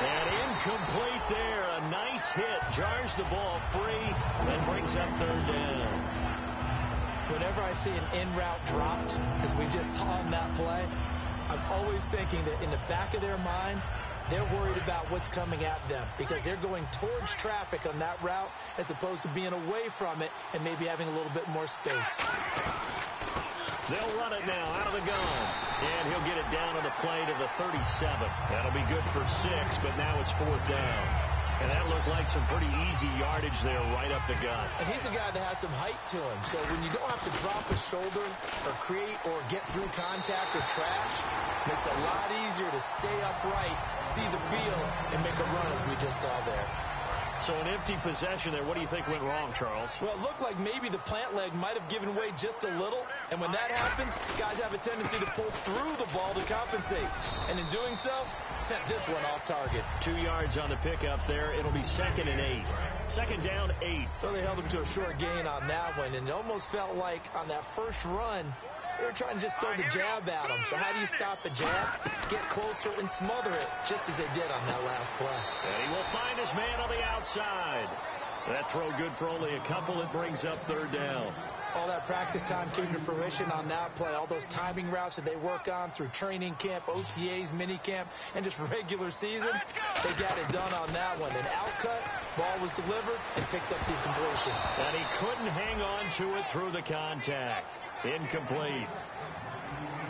And incomplete there. A nice hit. Jars the ball free and brings up 3rd down. Whenever I see an in-route dropped, as we just saw in that play, I'm always thinking that in the back of their mind, they're worried about what's coming at them because they're going towards traffic on that route as opposed to being away from it and maybe having a little bit more space. They'll run it now out of the gun. And he'll get it down on the play to the 37. That'll be good for 6, but now it's 4th down. And that looked like some pretty easy yardage there right up the gut. And he's a guy that has some height to him. So when you don't have to drop a shoulder or create or get through contact or trash, it makes it a lot easier to stay upright, see the field, and make a run as we just saw there. So an empty possession there. What do you think went wrong, Charles? Well, it looked like maybe the plant leg might have given way just a little. And when that happens, guys have a tendency to pull through the ball to compensate. And in doing so, sent this one off target. 2 yards on the pickup there. It'll be 2nd and 8. 2nd down, 8. Well, they held him to a short gain on that one. And it almost felt like on that first run, they were trying to just throw the jab at him. So how do you stop the jab? Get closer and smother it, just as they did on that last play. And he will find his man on the outside. That throw good for only a couple. It brings up 3rd down. All that practice time came to fruition on that play. All those timing routes that they work on through training camp, OTAs, mini camp, and just regular season, they got it done on that one. An outcut, ball was delivered, and picked up the completion. And he couldn't hang on to it through the contact. Incomplete.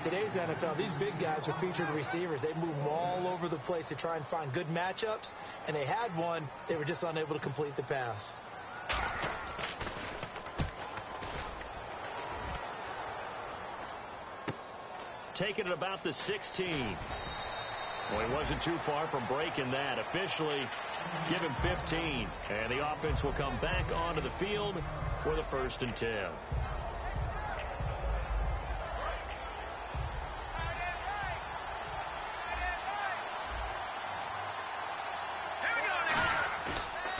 Today's NFL, these big guys are featured receivers. They move all over the place to try and find good matchups, and they had one. They were just unable to complete the pass. Taking it about the 16. Well, he wasn't too far from breaking that. Officially, give him 15. And the offense will come back onto the field for the 1st and 10.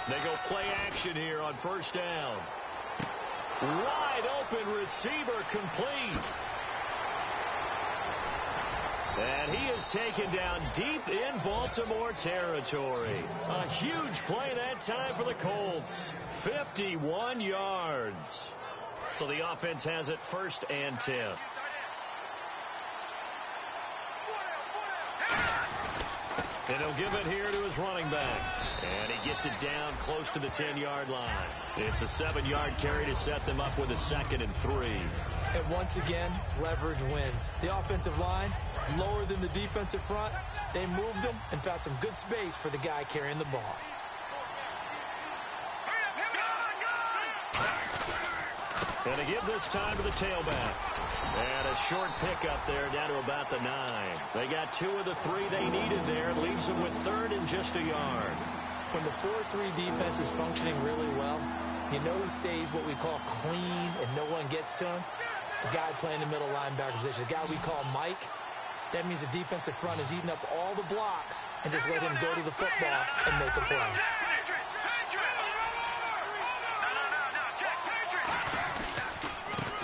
They go play action here on 1st down. Wide open receiver complete. And he is taken down deep in Baltimore territory. A huge play that time for the Colts. 51 yards. So the offense has it 1st and 10. And he'll give it here to his running back. And he gets it down close to the 10-yard line. It's a 7-yard carry to set them up with a 2nd and 3. And once again, leverage wins. The offensive line, lower than the defensive front. They moved them and found some good space for the guy carrying the ball. And they give this time to the tailback. And a short pickup there down to about the 9. They got 2 of the 3 they needed there. It leaves them with 3rd and just a yard. When the 4-3 defense is functioning really well, you know he stays what we call clean and no one gets to him. The guy playing the middle linebacker position, the guy we call Mike. That means the defensive front is eating up all the blocks and just let him go to the football and make a play.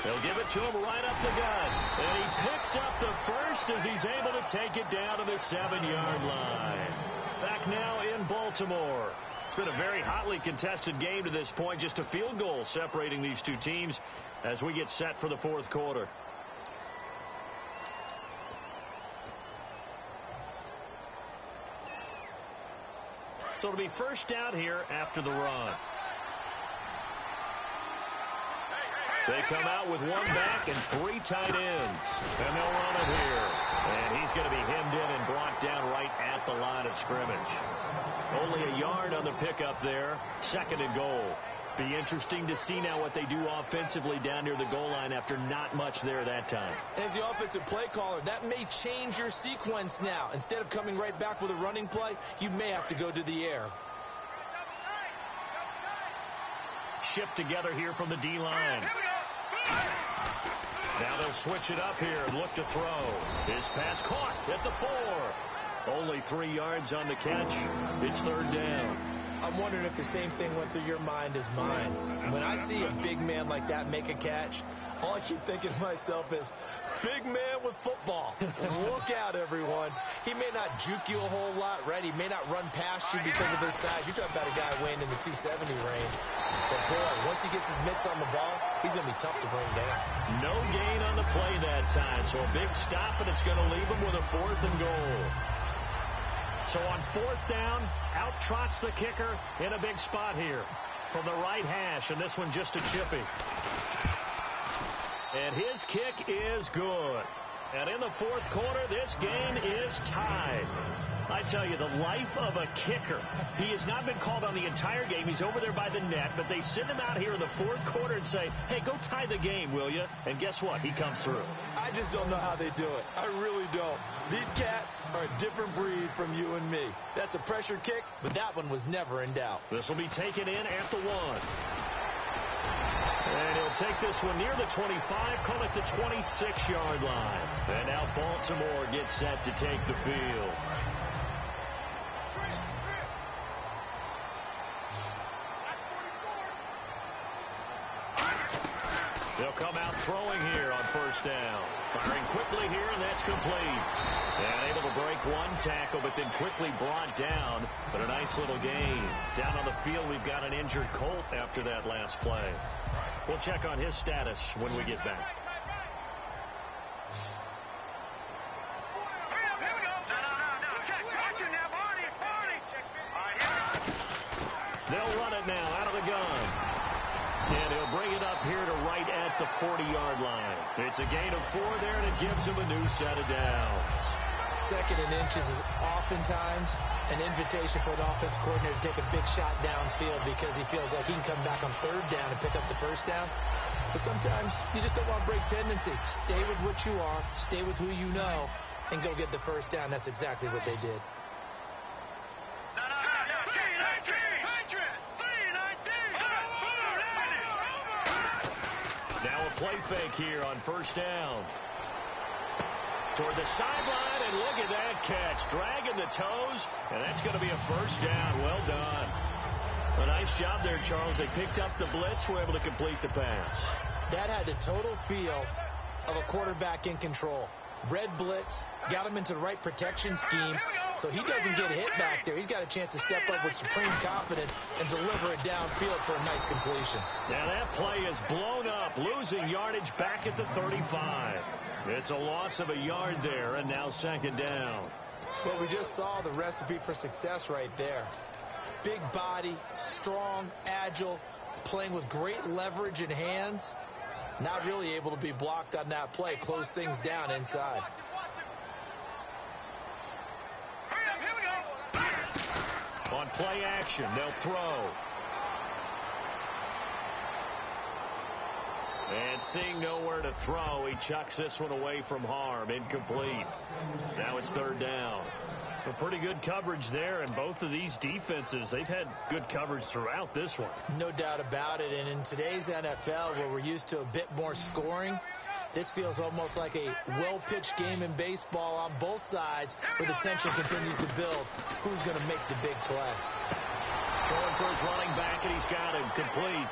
They'll give it to him right up the gut. And he picks up the first as he's able to take it down to the 7-yard line. Back now in Baltimore. It's been a very hotly contested game to this point. Just a field goal separating these two teams as we get set for the 4th quarter. So it'll be first down here after the run. They come out with 1 back and 3 tight ends. And they'll run it here. And he's going to be hemmed in and brought down right at the line of scrimmage. Only a yard on the pickup there. 2nd and goal. Be interesting to see now what they do offensively down near the goal line after not much there that time. As the offensive play caller, that may change your sequence now. Instead of coming right back with a running play, you may have to go to the air. Shipped together here from the D-line. Now they'll switch it up here and look to throw. His pass caught at the 4. Only 3 yards on the catch. It's 3rd down. I'm wondering if the same thing went through your mind as mine. When I see a big man like that make a catch, all I keep thinking to myself is, big man with football. Look out, everyone. He may not juke you a whole lot, right? He may not run past you because of his size. You're talking about a guy weighing in the 270 range. But, boy, once he gets his mitts on the ball, he's going to be tough to bring down. No gain on the play that time. So a big stop, and it's going to leave him with a 4th and goal. So on 4th down, out trots the kicker in a big spot here from the right hash, and this one just a chippy. And his kick is good. And in the 4th quarter, this game is tied. I tell you, the life of a kicker. He has not been called on the entire game. He's over there by the net, but they send him out here in the 4th quarter and say, hey, go tie the game, will you? And guess what? He comes through. I just don't know how they do it. I really don't. These cats are a different breed from you and me. That's a pressure kick, but that one was never in doubt. This will be taken in at the 1. And he'll take this one near the 25, call it the 26-yard line. And now Baltimore gets set to take the field. They'll come out throwing here on 1st down. Firing quickly here, and that's complete. And able to break 1 tackle, but then quickly brought down. But a nice little gain. Down on the field, we've got an injured Colt after that last play. We'll check on his status when we get back. They'll run it now out of the gun. And he'll bring it up here to right at the 40-yard line. It's a gain of 4 there, and it gives him a new set of downs. 2nd and inches is oftentimes an invitation for an offense coordinator to take a big shot downfield because he feels like he can come back on 3rd down and pick up the 1st down. But sometimes you just don't want to break tendency. Stay with what you are, stay with who you know, and go get the 1st down. That's exactly what they did. Now a play fake here on 1st down. Toward the sideline, and look at that catch. Dragging the toes, and that's going to be a 1st down. Well done. A nice job there, Charles. They picked up the blitz, were able to complete the pass. That had the total feel of a quarterback in control. Red blitz, got him into the right protection scheme, so he doesn't get hit back there. He's got a chance to step up with supreme confidence and deliver it downfield for a nice completion. Now that play is blown up, losing yardage back at the 35. It's a loss of a yard there, and now second down. Well, we just saw the recipe for success right there. Big body, strong, agile, playing with great leverage in hands. Not really able to be blocked on that play. Close things down inside. On play action, they'll throw. And seeing nowhere to throw, he chucks this one away from harm. Incomplete. Now it's third down. A pretty good coverage there, and both of these defenses, they've had good coverage throughout this one. No doubt about it, and in today's NFL, where we're used to a bit more scoring, this feels almost like a well-pitched game in baseball on both sides, where the tension continues to build. Who's going to make the big play? Throwing for his running back, and he's got him complete.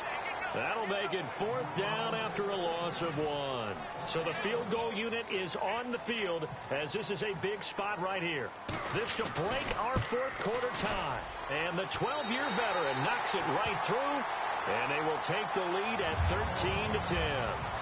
That'll make it fourth down after a loss of 1. So the field goal unit is on the field, as this is a big spot right here. This to break our fourth quarter tie. And the 12-year veteran knocks it right through, and they will take the lead at 13-10.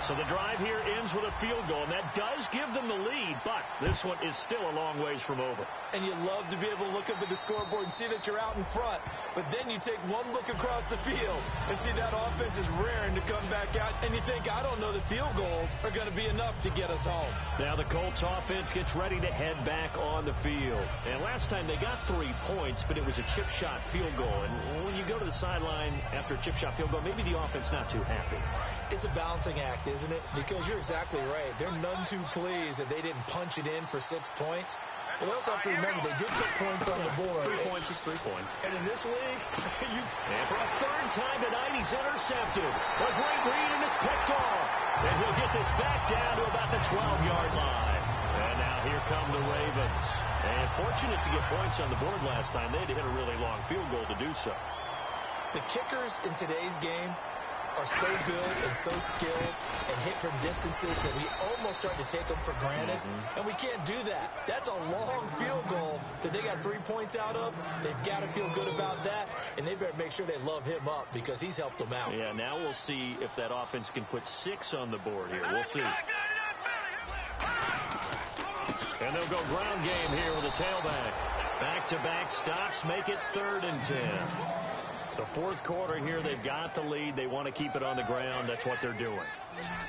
So the drive here ends with a field goal, and that does give them the lead, but this one is still a long ways from over. And you love to be able to look up at the scoreboard and see that you're out in front, but then you take one look across the field and see that offense is raring to come back out, and you think, I don't know that field goals are going to be enough to get us home. Now the Colts offense gets ready to head back on the field. And last time they got 3 points, but it was a chip shot field goal. And when you go to the sideline after a chip shot field goal, maybe the offense not too happy. It's a balancing act, isn't it? Because you're exactly right. They're none too pleased that they didn't punch it in for 6 points. But we also have to remember they did put points on the board. 3 points is 3 points. And in this league, and for a third time tonight, he's intercepted. A great read, and it's picked off. And he'll get this back down to about the 12-yard line. And now here come the Ravens. And fortunate to get points on the board last time. They had to hit a really long field goal to do so. The kickers in today's game are so good and so skilled and hit from distances that we almost start to take them for granted. And we can't do that. That's a long field goal that they got 3 points out of. They've got to feel good about that, and they better make sure they love him up because he's helped them out. Yeah, now we'll see if that offense can put 6 on the board here. We'll see. And they'll go ground game here with a tailback. Back-to-back stops make it 3rd and 10. The fourth quarter here, they've got the lead. They want to keep it on the ground. That's what they're doing.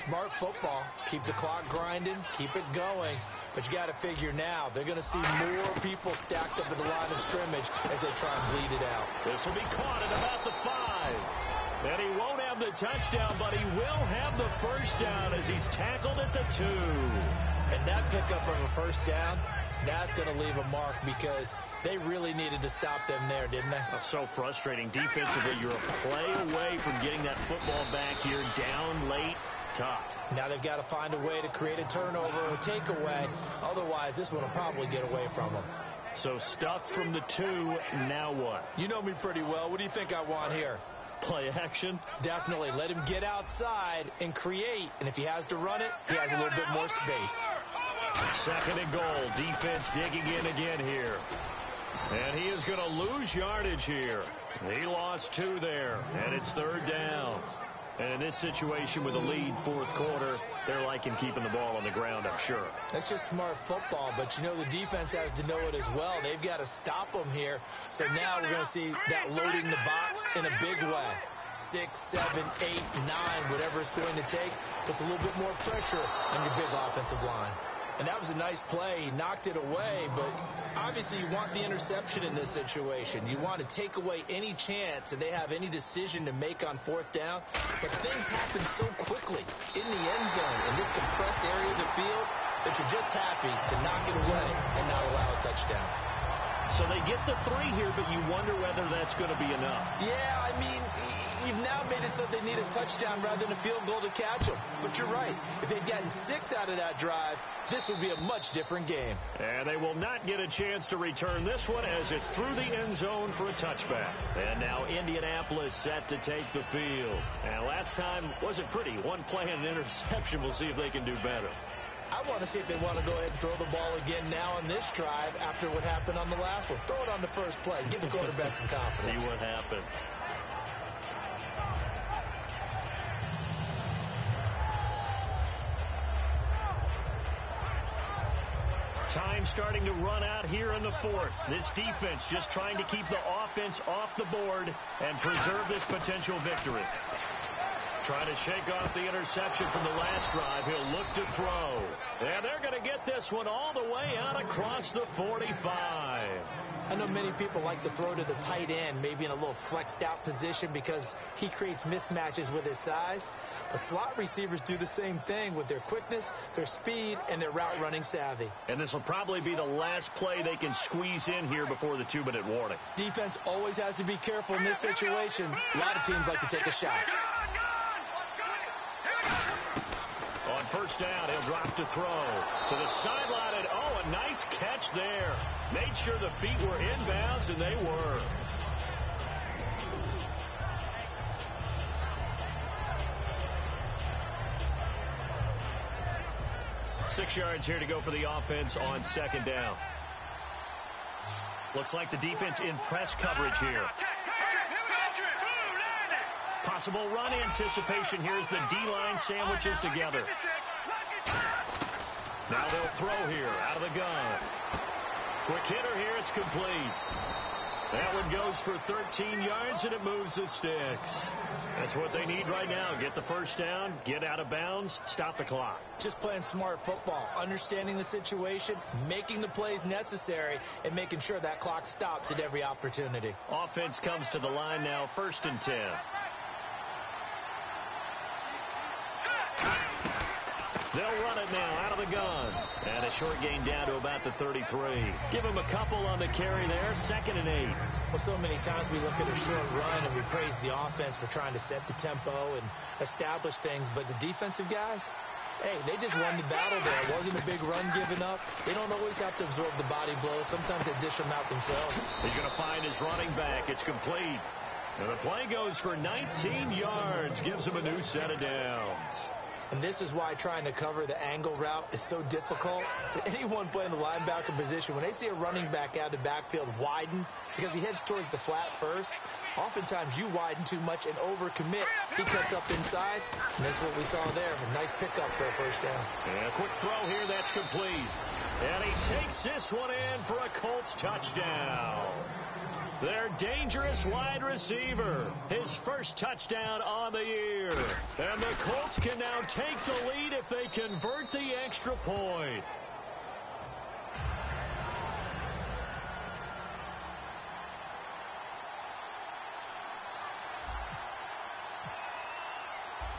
Smart football. Keep the clock grinding. Keep it going. But you got to figure now, they're going to see more people stacked up at the line of scrimmage as they try and bleed it out. This will be caught at about the 5. And he won't have the touchdown, but he will have the first down as he's tackled at the 2. And that pickup of a first down, that's going to leave a mark because they really needed to stop them there, didn't they? Oh, so frustrating. Defensively, you're a play away from getting that football back here, down late, tough. Now they've got to find a way to create a turnover or takeaway. Otherwise, this one will probably get away from them. So stuffed from the 2, now what? You know me pretty well. What do you think I want here? Play action? Definitely. Let him get outside and create. And if he has to run it, he has a little bit more space. 2nd and goal. Defense digging in again here. And he is going to lose yardage here. He lost 2 there. And it's 3rd down. And in this situation with a lead, fourth quarter, they're liking keeping the ball on the ground, I'm sure. That's just smart football, but you know the defense has to know it as well. They've got to stop them here. So now we're going to see that loading the box in a big way. 6, 7, 8, 9, whatever it's going to take, puts a little bit more pressure on your big offensive line. And that was a nice play. He knocked it away, but obviously you want the interception in this situation. You want to take away any chance that they have any decision to make on 4th down. But things happen so quickly in the end zone in this compressed area of the field that you're just happy to knock it away and not allow a touchdown. So they get the 3 here, but you wonder whether that's going to be enough. Yeah, I mean, you've now made it so they need a touchdown rather than a field goal to catch them. But you're right. If they'd gotten 6 out of that drive, this would be a much different game. And they will not get a chance to return this one as it's through the end zone for a touchback. And now Indianapolis set to take the field. And last time wasn't pretty. 1 play and an interception. We'll see if they can do better. I want to see if they want to go ahead and throw the ball again now on this drive after what happened on the last one. Throw it on the first play. Give the quarterback some confidence. See what happens. Time starting to run out here in the fourth. This defense just trying to keep the offense off the board and preserve this potential victory. Trying to shake off the interception from the last drive. He'll look to throw. And they're going to get this one all the way out across the 45. I know many people like to throw to the tight end, maybe in a little flexed out position because he creates mismatches with his size. But slot receivers do the same thing with their quickness, their speed, and their route running savvy. And this will probably be the last play they can squeeze in here before the 2-minute warning. Defense always has to be careful in this situation. A lot of teams like to take a shot. On first down, he'll drop to throw. To the sideline, and oh, a nice catch there. Made sure the feet were inbounds, and they were. Six yards here to go for the offense on second down. Looks like the defense in press coverage here. Possible run anticipation here as the D-line sandwiches together. Now they'll throw here out of the gun. Quick hitter here, it's complete. That one goes for 13 yards, and it moves the sticks. That's what they need right now. Get the first down, get out of bounds, stop the clock. Just playing smart football, understanding the situation, making the plays necessary, and making sure that clock stops at every opportunity. Offense comes to the line now, 1st and 10. They'll run it now out of the gun. And a short gain down to about the 33. Give him a couple on the carry there. 2nd and 8. Well, so many times we look at a short run and we praise the offense for trying to set the tempo and establish things. But the defensive guys, hey, they just won the battle there. It wasn't a big run given up. They don't always have to absorb the body blows. Sometimes they dish them out themselves. He's going to find his running back. It's complete. And the play goes for 19 yards. Gives him a new set of downs. And this is why trying to cover the angle route is so difficult. Anyone playing the linebacker position, when they see a running back out of the backfield widen because he heads towards the flat first, oftentimes you widen too much and overcommit. He cuts up inside, and that's what we saw there. A nice pickup for a first down. And a quick throw here, that's complete. And he takes this one in for a Colts touchdown. Their dangerous wide receiver. His first touchdown on the year. And the Colts can now take the lead if they convert the extra point.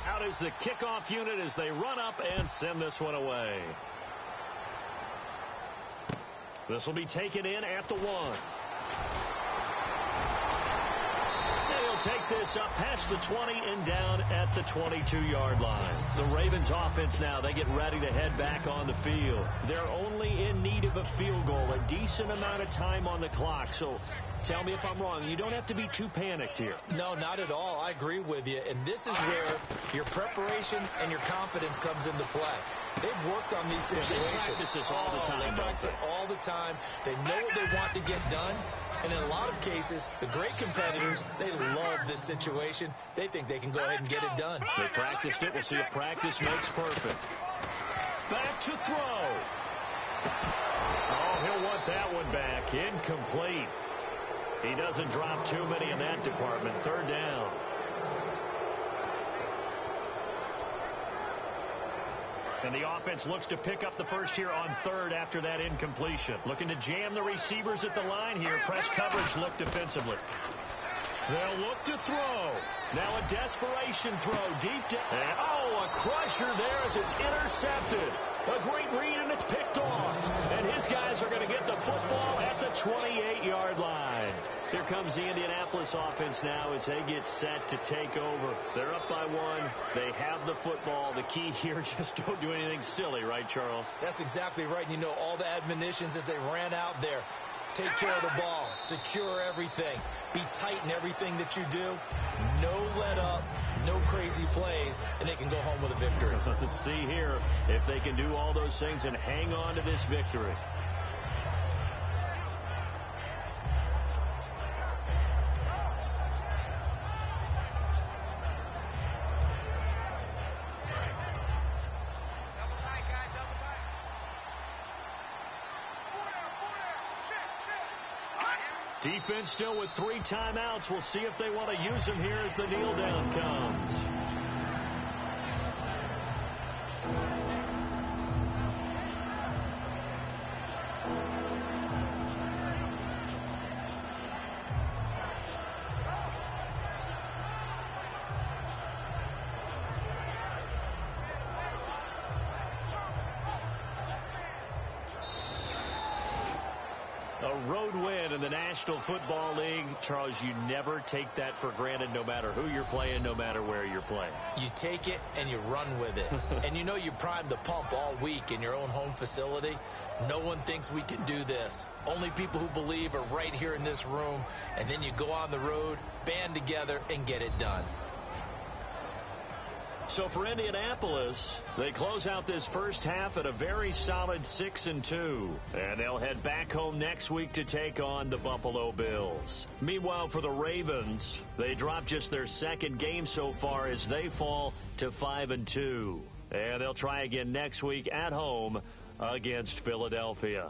Out is the kickoff unit as they run up and send this one away. This will be taken in at the 1. Take this up past the 20 and down at the 22-yard line. The Ravens offense now, they get ready to head back on the field. They're only in need of a field goal, a decent amount of time on the clock. So tell me if I'm wrong. You don't have to be too panicked here. No, not at all. I agree with you. And this is where your preparation and your confidence comes into play. They've worked on these situations. They practice this all the time. They practice it all the time. They know what they want to get done. And in a lot of cases, the great competitors, they love this situation. They think they can go ahead and get it done. They practiced it. We'll see if practice makes perfect. Back to throw. Oh, he'll want that one back. Incomplete. He doesn't drop too many in that department. 3rd down. And the offense looks to pick up the first here on 3rd after that incompletion. Looking to jam the receivers at the line here. Press coverage look defensively. They'll look to throw. Now a desperation throw deep down. And oh, a crusher there as it's intercepted. A great read, and it's picked off. And his guys are going to get the football at the 28-yard line. Here comes the Indianapolis offense now as they get set to take over. They're up by 1. They have the football. The key here, just don't do anything silly, right, Charles? That's exactly right. You know, all the admonitions as they ran out there. Take care of the ball. Secure everything. Be tight in everything that you do. No let up. no crazy plays, and they can go home with a victory. Let's see here if they can do all those things and hang on to this victory. Defense still with 3 timeouts. We'll see if they want to use them here as the kneel down comes. A road win in the National Football League. Charles, you never take that for granted, no matter who you're playing, no matter where you're playing. You take it and you run with it. And you know you primed the pump all week in your own home facility. No one thinks we can do this. Only people who believe are right here in this room. And then you go on the road, band together, and get it done. So for Indianapolis, they close out this first half at a very solid 6-2. And they'll head back home next week to take on the Buffalo Bills. Meanwhile, for the Ravens, they drop just their second game so far as they fall to 5-2. And they'll try again next week at home against Philadelphia.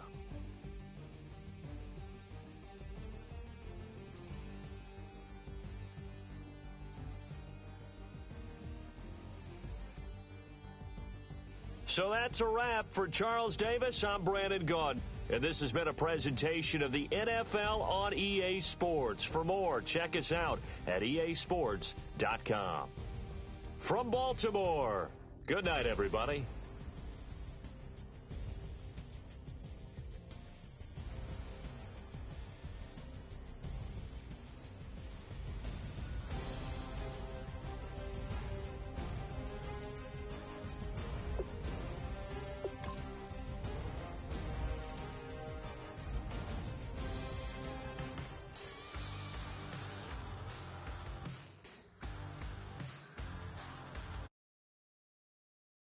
So that's a wrap. For Charles Davis, I'm Brandon Gaudin. And this has been a presentation of the NFL on EA Sports. For more, check us out at easports.com. From Baltimore, good night, everybody.